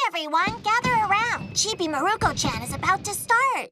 everyone, gather around. Chibi Maruko Chan is about to start.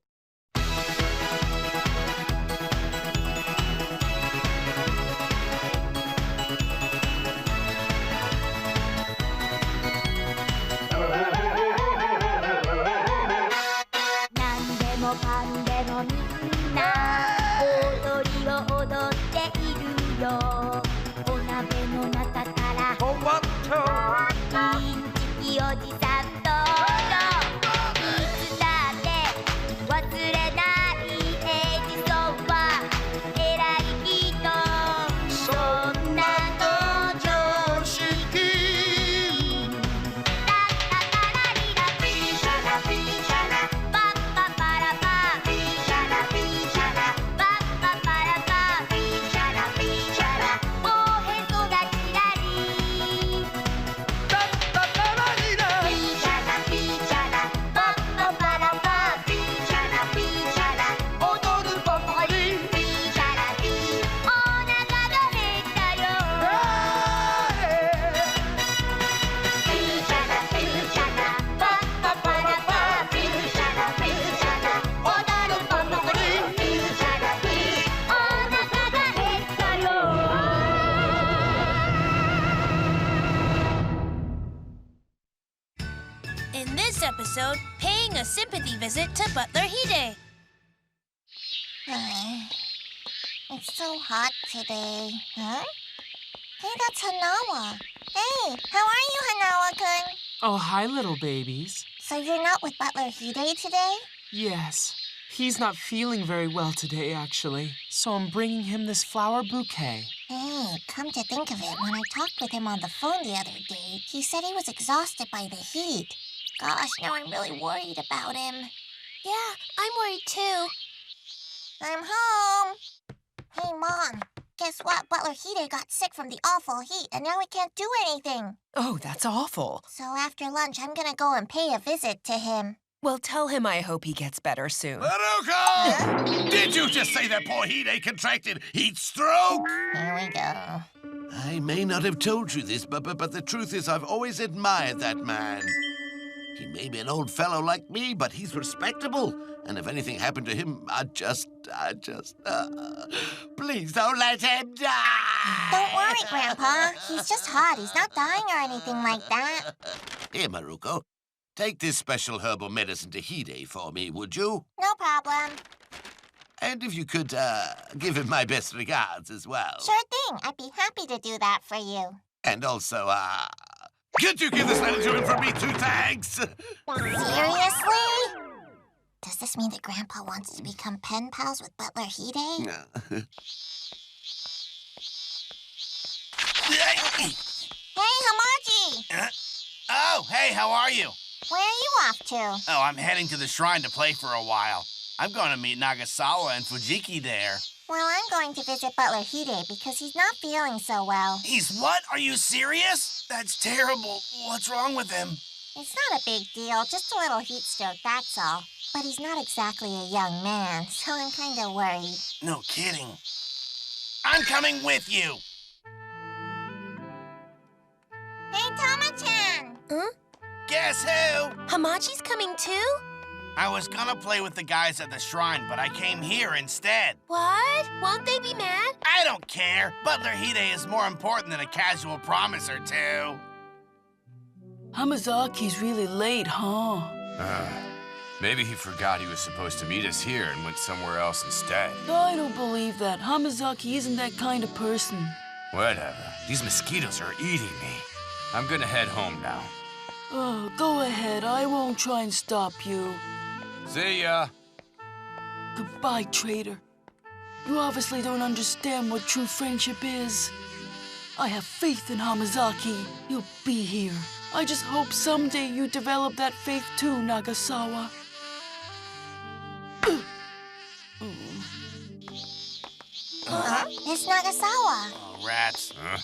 In this episode, paying a sympathy visit to Butler Hide. It's so hot today. Huh? Hey, that's Hanawa. Hey, how are you, Hanawa-kun? Oh, hi, little babies. So you're not with Butler Hide today? Yes. He's not feeling very well today, actually. So I'm bringing him this flower bouquet. Hey, come to think of it, when I talked with him on the phone the other day, he said he was exhausted by the heat. Gosh, now I'm really worried about him. Yeah, I'm worried too. I'm home. Hey, Mom. Guess what? Butler Hide got sick from the awful heat, and now he can't do anything. Oh, that's awful. So after lunch, I'm gonna go and pay a visit to him. Well, tell him I hope he gets better soon. Maruko! Did you just say that poor Hide contracted heat stroke? Here we go. I may not have told you this, but the truth is I've always admired that man. He may be an old fellow like me, but he's respectable. And if anything happened to him, please don't let him die. Don't worry, Grandpa. He's just hot. He's not dying or anything like that. Here, Maruko. Take this special herbal medicine to Hide for me, would you? No problem. And if you could, give him my best regards as well. Sure thing. I'd be happy to do that for you. And also, could you give this letter to him for me too, thanks? Seriously? Does this mean that Grandpa wants to become pen pals with Butler Hide? Hey, Hamaji! Oh, hey, how are you? Where are you off to? Oh, I'm heading to the shrine to play for a while. I'm going to meet Nagasawa and Fujiki there. Well, I'm going to visit Butler Hide because he's not feeling so well. He's what? Are you serious? That's terrible. What's wrong with him? It's not a big deal, just a little heat stroke, that's all. But he's not exactly a young man, so I'm kind of worried. No kidding. I'm coming with you. Hey, Tama-chan! Huh? Guess who? Hamaji's coming too? I was gonna play with the guys at the shrine, but I came here instead. What? Won't they be mad? I don't care. Butler Hide is more important than a casual promise or two. Hamazaki's really late, huh? Maybe he forgot he was supposed to meet us here and went somewhere else instead. I don't believe that. Hamazaki isn't that kind of person. Whatever. These mosquitoes are eating me. I'm gonna head home now. Oh, go ahead. I won't try and stop you. See ya. Goodbye, traitor. You obviously don't understand what true friendship is. I have faith in Hamazaki. He'll be here. I just hope someday you develop that faith too, Nagasawa. It's Nagasawa. Oh, rats. Huh?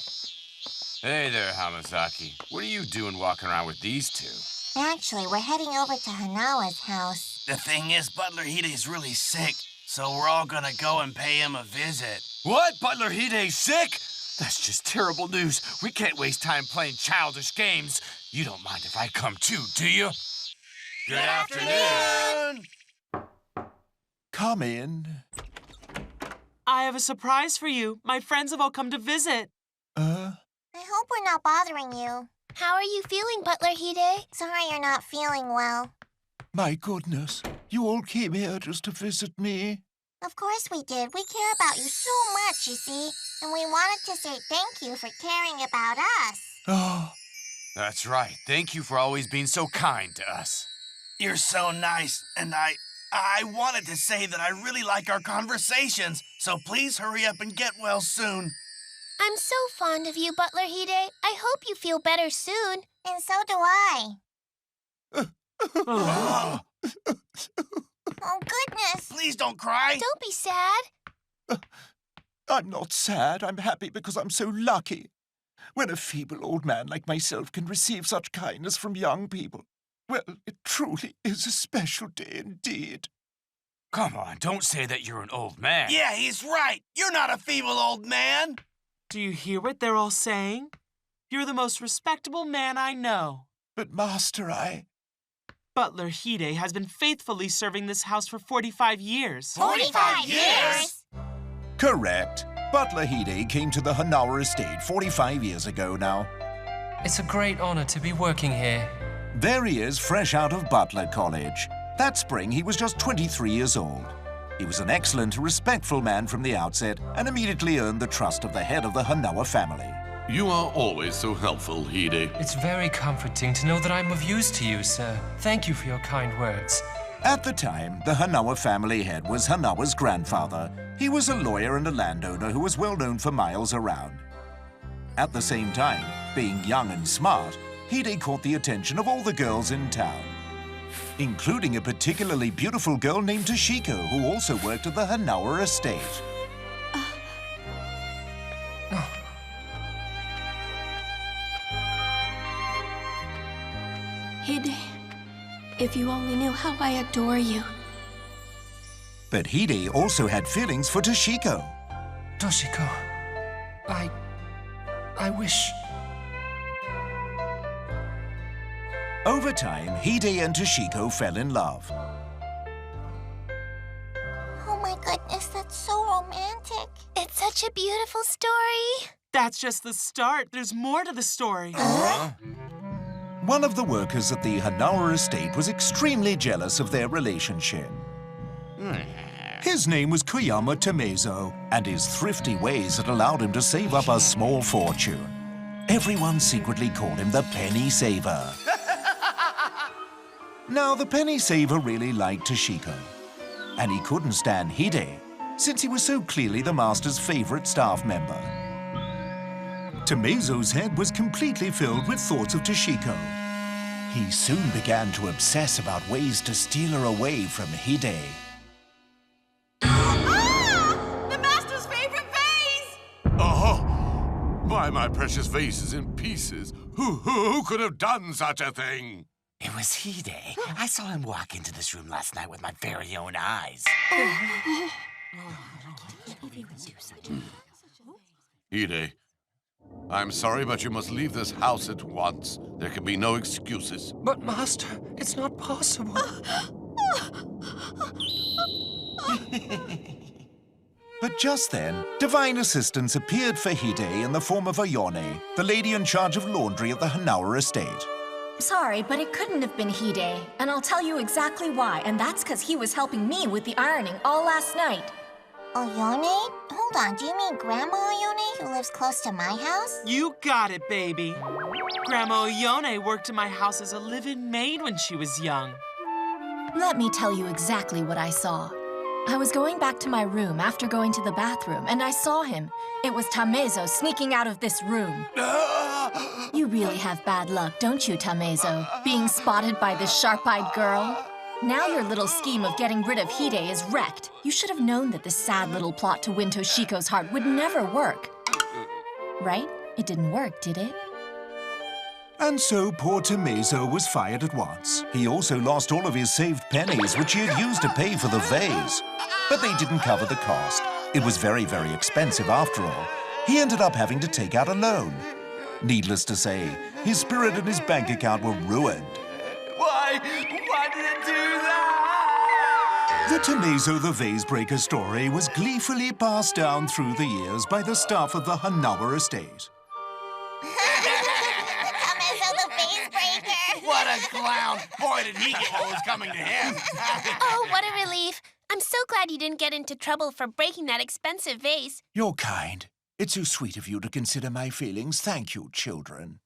Hey there, Hamazaki. What are you doing walking around with these two? Actually, we're heading over to Hanawa's house. The thing is, Butler Hide's really sick, so we're all gonna go and pay him a visit. What? Butler Hide's sick? That's just terrible news. We can't waste time playing childish games. You don't mind if I come too, do you? Good afternoon. Come in. I have a surprise for you. My friends have all come to visit. I hope we're not bothering you. How are you feeling, Butler Hide? Sorry you're not feeling well. My goodness, you all came here just to visit me? Of course we did. We care about you so much, you see. And we wanted to say thank you for caring about us. Oh, That's right. Thank you for always being so kind to us. You're so nice, and I wanted to say that I really like our conversations, so please hurry up and get well soon. I'm so fond of you, Butler Hide. I hope you feel better soon. And so do I. Oh, Oh, goodness. please don't cry. Don't be sad. I'm not sad. I'm happy because I'm so lucky. When a feeble old man like myself can receive such kindness from young people, well, it truly is a special day indeed. Come on, don't say that you're an old man. Yeah, he's right. You're not a feeble old man. Do you hear what they're all saying? You're the most respectable man I know. But, Master, Butler Hide has been faithfully serving this house for 45 years. 45 years? Correct. Butler Hide came to the Hanawa estate 45 years ago now. It's a great honor to be working here. There he is, fresh out of Butler College. That spring, he was just 23 years old. He was an excellent, respectful man from the outset and immediately earned the trust of the head of the Hanawa family. You are always so helpful, Hide. It's very comforting to know that I'm of use to you, sir. Thank you for your kind words. At the time, the Hanawa family head was Hanawa's grandfather. He was a lawyer and a landowner who was well known for miles around. At the same time, being young and smart, Hide caught the attention of all the girls in town, including a particularly beautiful girl named Toshiko, who also worked at the Hanawa estate. Hide, if you only knew how I adore you. But Hide also had feelings for Toshiko. Toshiko, I wish... Over time, Hide and Toshiko fell in love. Oh, my goodness, that's so romantic. It's such a beautiful story. That's just the start. There's more to the story. One of the workers at the Hanawa estate was extremely jealous of their relationship. His name was Koyama Tomazo, and his thrifty ways had allowed him to save up a small fortune. Everyone secretly called him the Penny Saver. Now, the Penny Saver really liked Toshiko, and he couldn't stand Hide, since he was so clearly the master's favorite staff member. Tomazo's head was completely filled with thoughts of Toshiko. He soon began to obsess about ways to steal her away from Hide. The master's favorite vase! Oh, my precious vase is in pieces. Who could have done such a thing? It was Hide. I saw him walk into this room last night with my very own eyes. Hide, I'm sorry, but you must leave this house at once. There can be no excuses. But, Master, it's not possible. But just then, divine assistance appeared for Hide in the form of Ayone, the lady in charge of laundry at the Hanawa estate. Sorry, but it couldn't have been Hide, and I'll tell you exactly why, and that's because he was helping me with the ironing all last night. Oyone? Hold on, do you mean Grandma Oyone, who lives close to my house? You got it, baby. Grandma Oyone worked in my house as a live-in maid when she was young. Let me tell you exactly what I saw. I was going back to my room after going to the bathroom, and I saw him. It was Tomazo sneaking out of this room. You really have bad luck, don't you, Tomazo? Being spotted by this sharp-eyed girl? Now your little scheme of getting rid of Hide is wrecked. You should have known that this sad little plot to win Toshiko's heart would never work. Right? It didn't work, did it? And so poor Tomazo was fired at once. He also lost all of his saved pennies, which he had used to pay for the vase. But they didn't cover the cost. It was very, very expensive after all. He ended up having to take out a loan. Needless to say, His spirit and his bank account were ruined. Why did it do that? The Tomazo the Vase Breaker story was gleefully passed down through the years by the staff of the Hanawa estate. Tomazo the vase breaker. What a clown! Boy, did he get what was coming to him. Oh, what a relief. I'm so glad you didn't get into trouble for breaking that expensive vase. You're kind. It's so sweet of you to consider my feelings. Thank you, children.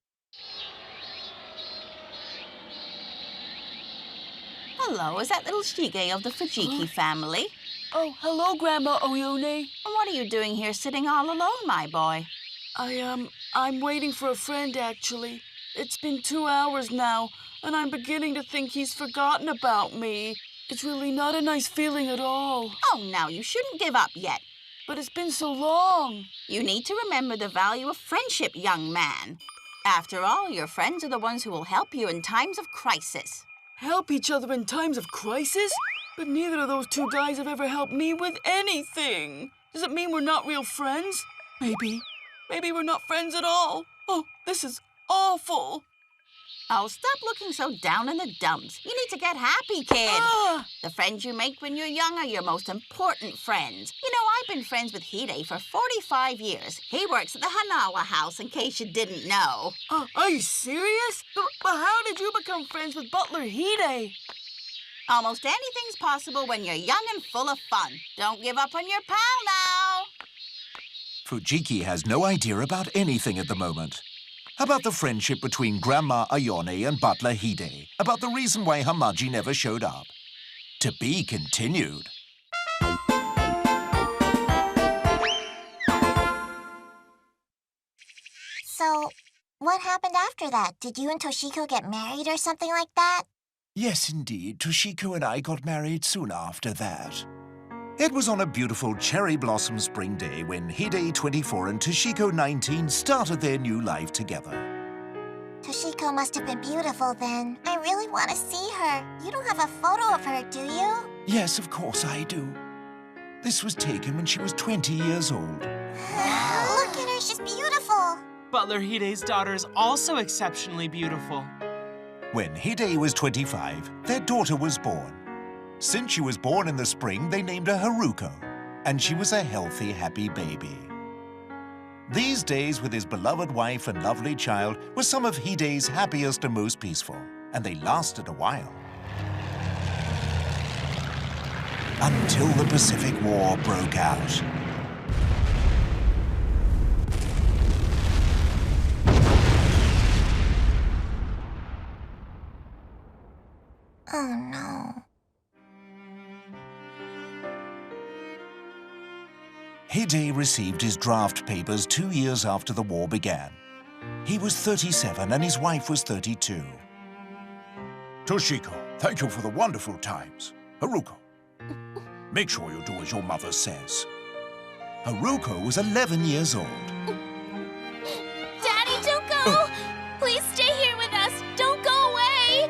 Hello, is that little Shige of the Fujiki family? Oh, hello, Grandma Oyone. What are you doing here sitting all alone, my boy? I'm waiting for a friend, actually. It's been 2 hours now, and I'm beginning to think he's forgotten about me. It's really not a nice feeling at all. Oh, now, you shouldn't give up yet. But it's been so long. You need to remember the value of friendship, young man. After all, your friends are the ones who will help you in times of crisis. Help each other in times of crisis? But neither of those two guys have ever helped me with anything. Does it mean we're not real friends? Maybe we're not friends at all. Oh, this is awful. Oh, stop looking so down in the dumps. You need to get happy, kid. The friends you make when you're young are your most important friends. You know, I've been friends with Hide for 45 years. He works at the Hanawa house, in case you didn't know. Are you serious? But how did you become friends with Butler Hide? Almost anything's possible when you're young and full of fun. Don't give up on your pal now. Fujiki has no idea about anything at the moment. About the friendship between Grandma Ayone and Butler Hide. About the reason why Hamaji never showed up. To be continued. So, what happened after that? Did you and Toshiko get married or something like that? Yes, indeed. Toshiko and I got married soon after that. It was on a beautiful cherry blossom spring day when Hide 24 and Toshiko 19 started their new life together. Toshiko must have been beautiful then. I really want to see her. You don't have a photo of her, do you? Yes, of course I do. This was taken when she was 20 years old. Look at her, she's beautiful. Butler Hide's daughter is also exceptionally beautiful. When Hide was 25, their daughter was born. Since she was born in the spring, they named her Haruko, and she was a healthy, happy baby. These days with his beloved wife and lovely child were some of Hide's happiest and most peaceful, and they lasted a while. Until the Pacific War broke out. Oh, no. Hide received his draft papers 2 years after the war began. He was 37 and his wife was 32. Toshiko, thank you for the wonderful times. Haruko, make sure you do as your mother says. Haruko was 11 years old. Daddy, don't go! Please stay here with us. Don't go away!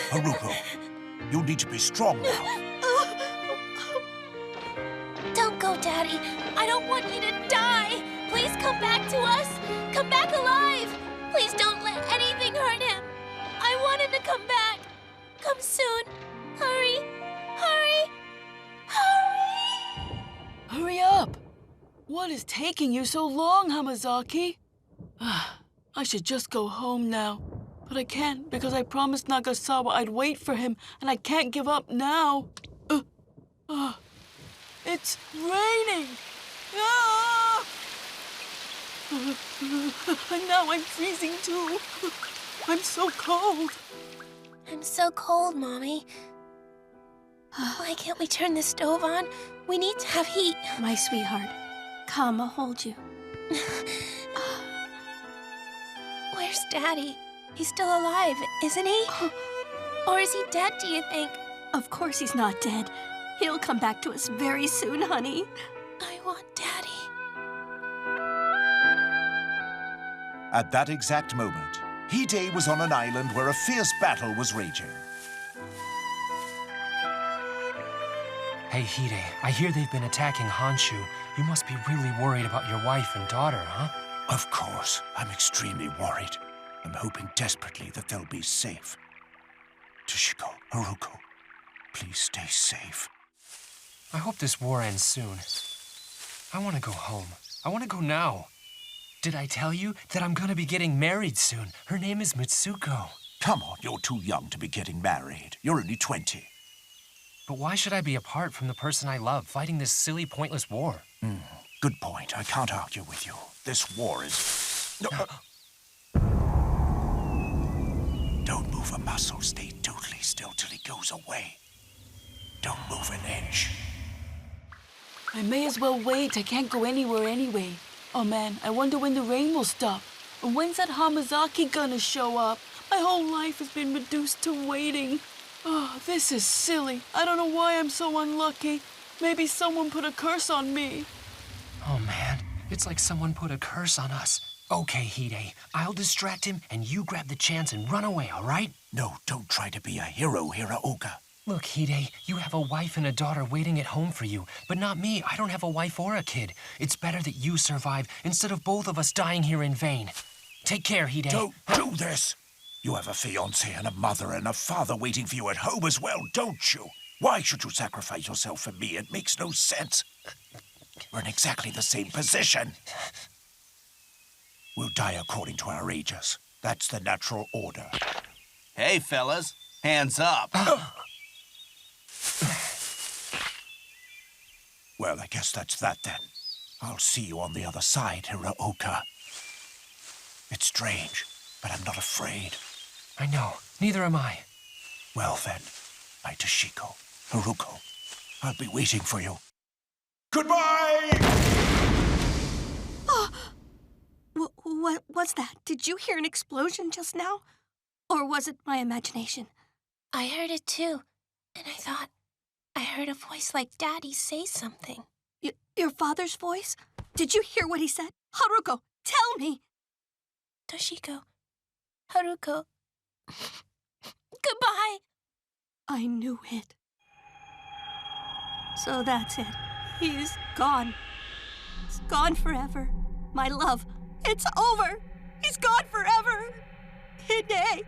Haruko, you need to be strong now. Don't go, Daddy. I don't want you to die. Please come back to us. Come back alive. Please don't let anything hurt him. I want him to come back. Come soon. Hurry. Hurry. Hurry. Hurry up. What is taking you so long, Hamazaki? I should just go home now. But I can't because I promised Nagasawa I'd wait for him, and I can't give up now. It's raining! Ah! And now I'm freezing too. I'm so cold. I'm so cold, Mommy. Why can't we turn the stove on? We need to have heat. My sweetheart, come, I'll hold you. Where's Daddy? He's still alive, isn't he? Or is he dead, do you think? Of course he's not dead. He'll come back to us very soon, honey. I want Daddy. At that exact moment, Hide was on an island where a fierce battle was raging. Hey, Hide, I hear they've been attacking Honshu. You must be really worried about your wife and daughter, huh? Of course. I'm extremely worried. I'm hoping desperately that they'll be safe. Toshiko, Haruko, please stay safe. I hope this war ends soon. I want to go home. I want to go now. Did I tell you that I'm going to be getting married soon? Her name is Mitsuko. Come on, you're too young to be getting married. You're only 20. But why should I be apart from the person I love, fighting this silly, pointless war? Good point. I can't argue with you. This war is... Don't move a muscle. Stay totally still till he goes away. Don't move an inch. I may as well wait. I can't go anywhere anyway. Oh man, I wonder when the rain will stop. And when's that Hamazaki gonna show up? My whole life has been reduced to waiting. Oh, this is silly. I don't know why I'm so unlucky. Maybe someone put a curse on me. Oh man, it's like someone put a curse on us. Okay, Hide, I'll distract him and you grab the chance and run away, all right? No, don't try to be a hero, Hiraoka. Look, Hide, you have a wife and a daughter waiting at home for you, but not me. I don't have a wife or a kid. It's better that you survive instead of both of us dying here in vain. Take care, Hide. Don't do this! You have a fiancé and a mother and a father waiting for you at home as well, don't you? Why should you sacrifice yourself for me? It makes no sense. We're in exactly the same position. We'll die according to our ages. That's the natural order. Hey, fellas, hands up. Well, I guess that's that then. I'll see you on the other side, Hiraoka. It's strange, but I'm not afraid. I know. Neither am I. Well then, my Toshiko, Haruko, I'll be waiting for you. Goodbye! What's that? Did you hear an explosion just now? Or was it my imagination? I heard it too, and I thought I heard a voice like Daddy say something. Your father's voice? Did you hear what he said? Haruko, tell me! Toshiko, Haruko, goodbye! I knew it. So that's it. He's gone. He's gone forever. My love, it's over. He's gone forever. Hide!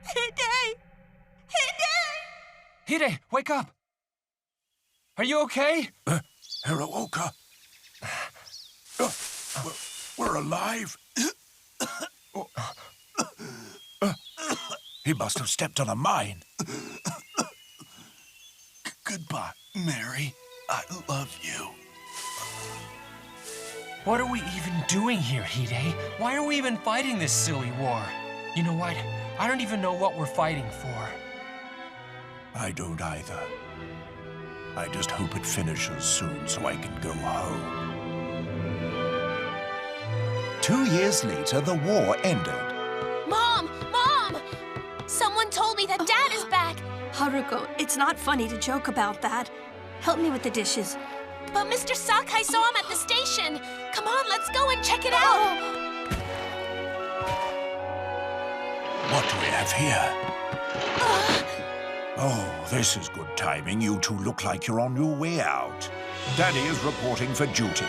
Hide! Hide! Hide, wake up! Are you okay? Hiraoka. We're alive. He must have stepped on a mine. Goodbye, Mary. I love you. What are we even doing here, Hide? Why are we even fighting this silly war? You know what? I don't even know what we're fighting for. I don't either. I just hope it finishes soon so I can go home. 2 years later, the war ended. Mom! Mom! Someone told me that Dad is back! Haruko, it's not funny to joke about that. Help me with the dishes. But Mr. Sakai saw him at the station. Come on, let's go and check it out. What do we have here? Oh, this is good timing. You two look like you're on your way out. Daddy is reporting for duty.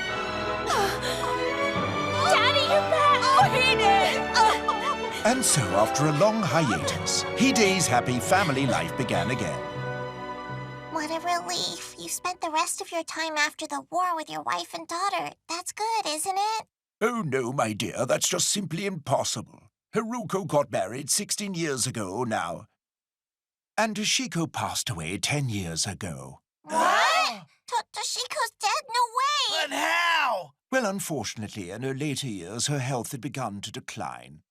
Daddy, you're back! Oh, he did! And so, after a long hiatus, Hide's happy family life began again. What a relief. You spent the rest of your time after the war with your wife and daughter. That's good, isn't it? Oh, no, my dear, that's just simply impossible. Haruko got married 16 years ago now. And Toshiko passed away 10 years ago. What? Toshiko's dead? No way! But how? Well, unfortunately, in her later years, her health had begun to decline.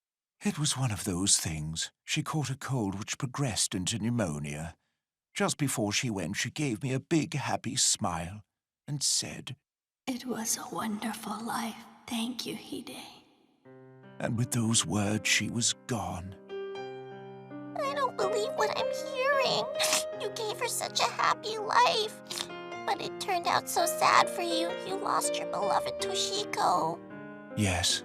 It was one of those things. She caught a cold which progressed into pneumonia. Just before she went, she gave me a big, happy smile and said, It was a wonderful life. Thank you, Hide. And with those words, she was gone. I don't believe what I'm hearing. You gave her such a happy life. But it turned out so sad for you. You lost your beloved Toshiko. Yes.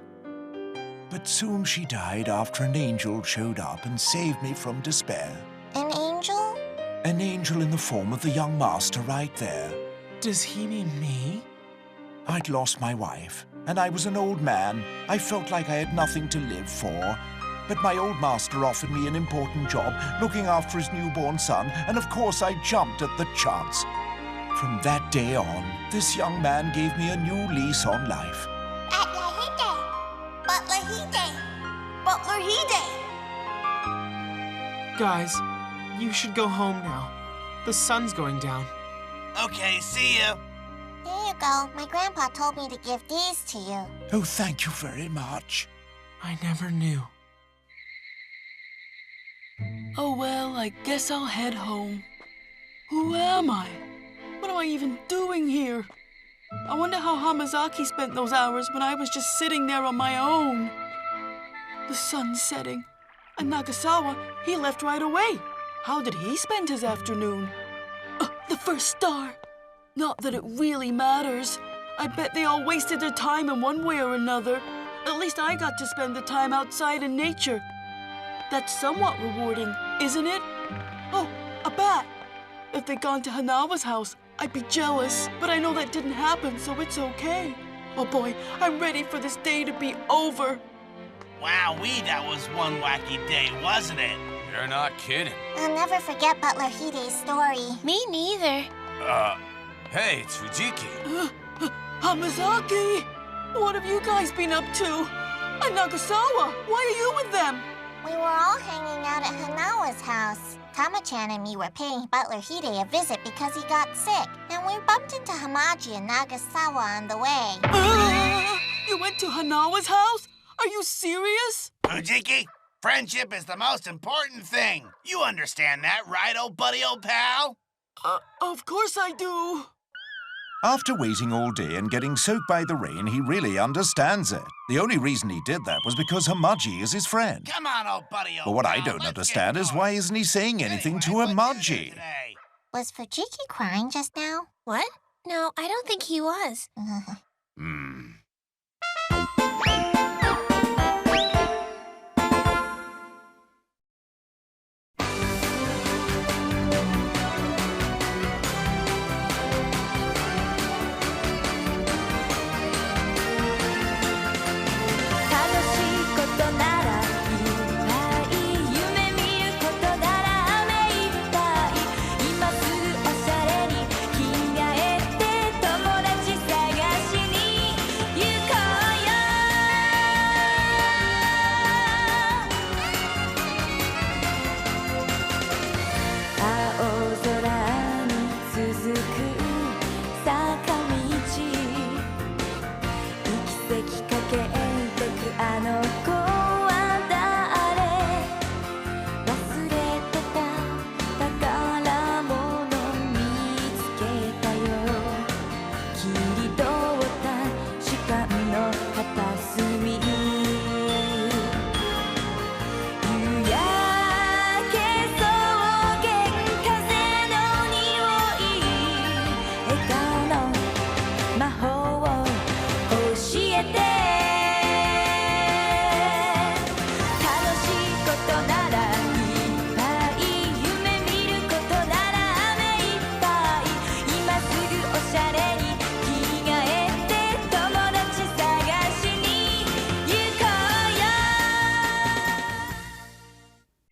But soon she died after an angel showed up and saved me from despair. An angel? An angel in the form of the young master right there. Does he mean me? I'd lost my wife, and I was an old man. I felt like I had nothing to live for. But my old master offered me an important job, looking after his newborn son, and of course I jumped at the chance. From that day on, this young man gave me a new lease on life. Butler Hide! Guys, you should go home now. The sun's going down. Okay, see you. Here you go. My grandpa told me to give these to you. Oh, thank you very much. I never knew. Oh well, I guess I'll head home. Who am I? What am I even doing here? I wonder how Hamazaki spent those hours when I was just sitting there on my own. The sun's setting. And Nagasawa, he left right away. How did he spend his afternoon? The first star. Not that it really matters. I bet they all wasted their time in one way or another. At least I got to spend the time outside in nature. That's somewhat rewarding, isn't it? Oh, a bat. If they'd gone to Hanawa's house, I'd be jealous. But I know that didn't happen, so it's okay. Oh boy, I'm ready for this day to be over. Wowee, that was one wacky day, wasn't it? You're not kidding. I'll never forget Butler Hide's story. Me neither. Hey, it's Fujiki. Hamazaki! What have you guys been up to? And Nagasawa, why are you with them? We were all hanging out at Hanawa's house. Tama-chan and me were paying Butler Hide a visit because he got sick. And we bumped into Hamaji and Nagasawa on the way. You went to Hanawa's house? Are you serious? Fujiki, friendship is the most important thing. You understand that, right, old buddy, old pal? Of course I do. After waiting all day and getting soaked by the rain, he really understands it. The only reason he did that was because Hamaji is his friend. Come on, old buddy, old But what I pal, don't let's understand get is going. why isn't he saying anything to Hamaji? Was Fujiki crying just now? What? No, I don't think he was.